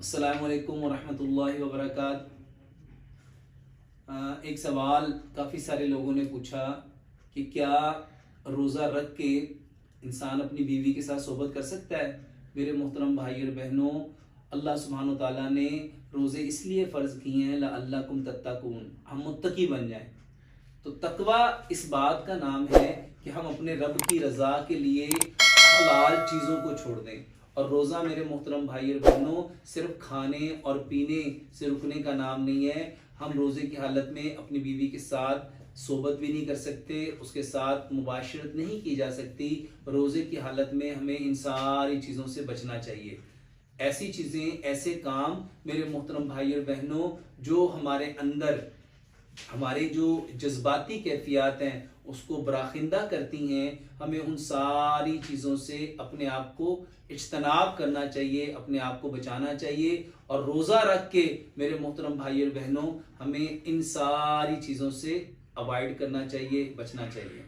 अस्सलामु अलैकुम वरहमतुल्लाहि वबरकात। एक सवाल काफ़ी सारे लोगों ने पूछा कि क्या रोज़ा रख के इंसान अपनी बीवी के साथ सोबत कर सकता है। मेरे मोहतरम भाई और बहनों, अल्लाह सुब्हानो ताला ने रोज़े इसलिए फ़र्ज़ किए हैं लअल्लकुम तत्तकून, हम मुत्तकी बन जाएं। तो तकवा इस बात का नाम है कि हम अपने रब की रज़ा के लिए हलाल चीज़ों को छोड़ दें। और रोज़ा मेरे मोहतरम भाई और बहनों सिर्फ खाने और पीने से रुकने का नाम नहीं है। हम रोज़े की हालत में अपनी बीवी के साथ सोबत भी नहीं कर सकते, उसके साथ मुबाशरत नहीं की जा सकती। रोज़े की हालत में हमें इन सारी चीज़ों से बचना चाहिए। ऐसी चीज़ें, ऐसे काम मेरे मोहतरम भाई और बहनों जो हमारे अंदर हमारे जो जज्बाती कैफियत हैं उसको बराखिंदा करती हैं, हमें उन सारी चीज़ों से अपने आप को इज्तनाब करना चाहिए, अपने आप को बचाना चाहिए। और रोज़ा रख के मेरे मोहतरम भाई और बहनों हमें इन सारी चीज़ों से अवॉइड करना चाहिए, बचना चाहिए।